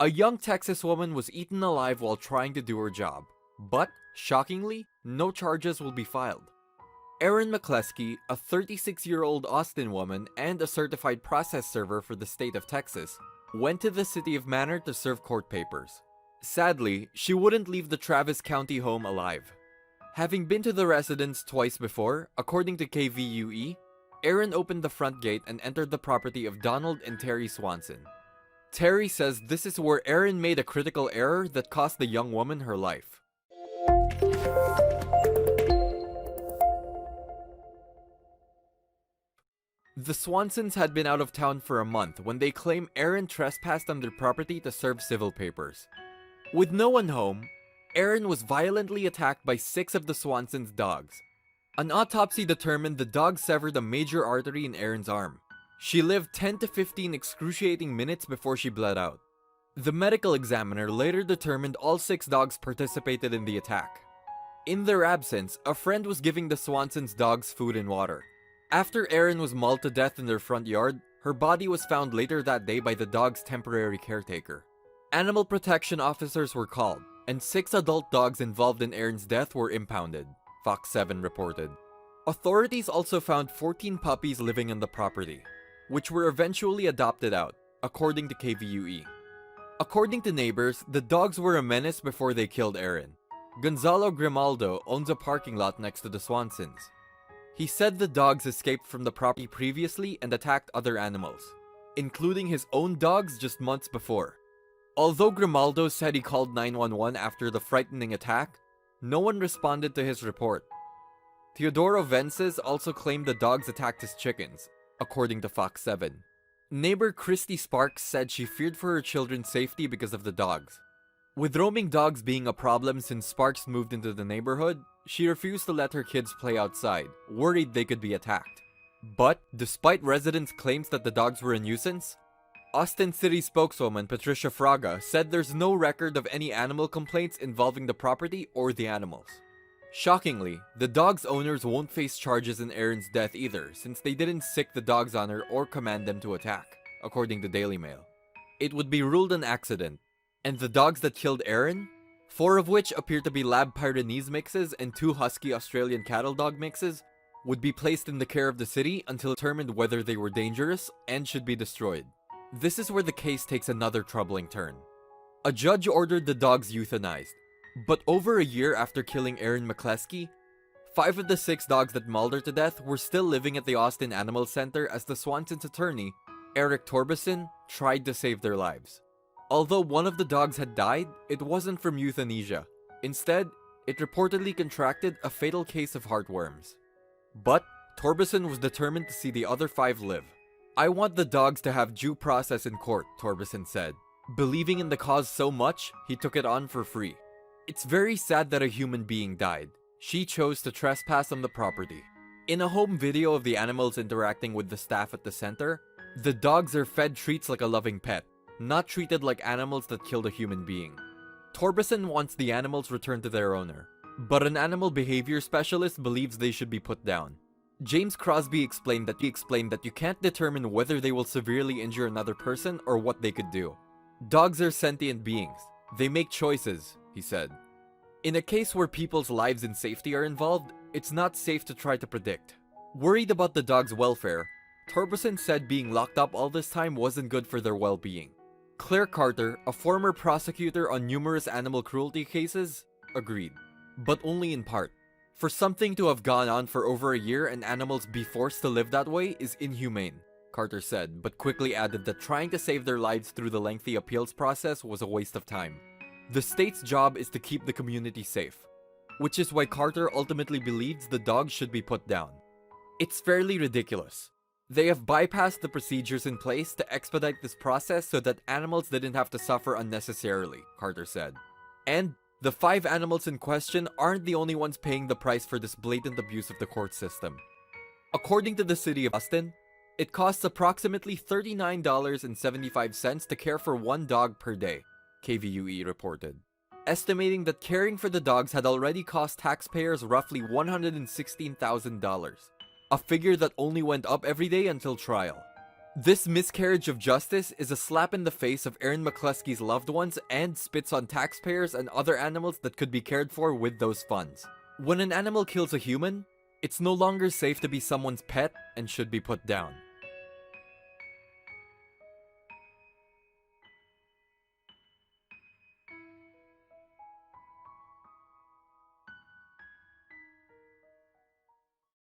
A young Texas woman was eaten alive while trying to do her job, but, shockingly, no charges will be filed. Erin McCleskey, a 36-year-old Austin woman and a certified process server for the state of Texas, went to the city of Manor to serve court papers. Sadly, she wouldn't leave the Travis County home alive. Having been to the residence twice before, according to KVUE, Erin opened the front gate and entered the property of Donald and Terry Swanson. Terry says this is where Erin made a critical error that cost the young woman her life. The Swansons had been out of town for a month when they claim Erin trespassed on their property to serve civil papers. With no one home, Erin was violently attacked by 6 of the Swansons' dogs. An autopsy determined the dogs severed a major artery in Erin's arm. She lived 10 to 15 excruciating minutes before she bled out. The medical examiner later determined all 6 dogs participated in the attack. In their absence, a friend was giving the Swansons' dogs food and water. After Erin was mauled to death in their front yard, her body was found later that day by the dog's temporary caretaker. Animal protection officers were called, and 6 adult dogs involved in Erin's death were impounded, Fox 7 reported. Authorities also found 14 puppies living on the property, which were eventually adopted out, according to KVUE. According to neighbors, the dogs were a menace before they killed Erin. Gonzalo Grimaldo owns a parking lot next to the Swansons. He said the dogs escaped from the property previously and attacked other animals, including his own dogs just months before. Although Grimaldo said he called 911 after the frightening attack, no one responded to his report. Teodoro Vences also claimed the dogs attacked his chickens, according to Fox 7. Neighbor Christy Sparks said she feared for her children's safety because of the dogs. With roaming dogs being a problem since Sparks moved into the neighborhood, she refused to let her kids play outside, worried they could be attacked. But, despite residents' claims that the dogs were a nuisance, Austin City spokeswoman Patricia Fraga said there's no record of any animal complaints involving the property or the animals. Shockingly, the dog's owners won't face charges in Erin's death either, since they didn't sick the dogs on her or command them to attack, according to Daily Mail. It would be ruled an accident, and the dogs that killed Erin, 4 of which appear to be Lab Pyrenees mixes and 2 Husky Australian cattle dog mixes, would be placed in the care of the city until determined whether they were dangerous and should be destroyed. This is where the case takes another troubling turn. A judge ordered the dogs euthanized, but over a year after killing Erin McCleskey, 5 of the 6 dogs that mauled her to death were still living at the Austin Animal Center as the Swansons' attorney, Eric Torbeson, tried to save their lives. Although one of the dogs had died, it wasn't from euthanasia. Instead, it reportedly contracted a fatal case of heartworms. But Torbeson was determined to see the other 5 live. "I want the dogs to have due process in court," Torbeson said. Believing in the cause so much, he took it on for free. "It's very sad that a human being died. She chose to trespass on the property." In a home video of the animals interacting with the staff at the center, the dogs are fed treats like a loving pet, not treated like animals that killed a human being. Torbeson wants the animals returned to their owner, but an animal behavior specialist believes they should be put down. James Crosby explained that you can't determine whether they will severely injure another person or what they could do. "Dogs are sentient beings. They make choices," he said. In a case where people's lives and safety are involved, it's not safe to try to predict. Worried about the dog's welfare, Torbeson said being locked up all this time wasn't good for their well-being. Claire Carter, a former prosecutor on numerous animal cruelty cases, agreed, but only in part. For something to have gone on for over a year and animals be forced to live that way is inhumane, Carter said, but quickly added that trying to save their lives through the lengthy appeals process was a waste of time. The state's job is to keep the community safe, which is why Carter ultimately believes the dogs should be put down. "It's fairly ridiculous. They have bypassed the procedures in place to expedite this process so that animals didn't have to suffer unnecessarily," Carter said. And the 5 animals in question aren't the only ones paying the price for this blatant abuse of the court system. According to the city of Austin, it costs approximately $39.75 to care for 1 dog per day, KVUE reported, estimating that caring for the dogs had already cost taxpayers roughly $116,000, a figure that only went up every day until trial. This miscarriage of justice is a slap in the face of Erin McCleskey's loved ones and spits on taxpayers and other animals that could be cared for with those funds. When an animal kills a human, it's no longer safe to be someone's pet and should be put down.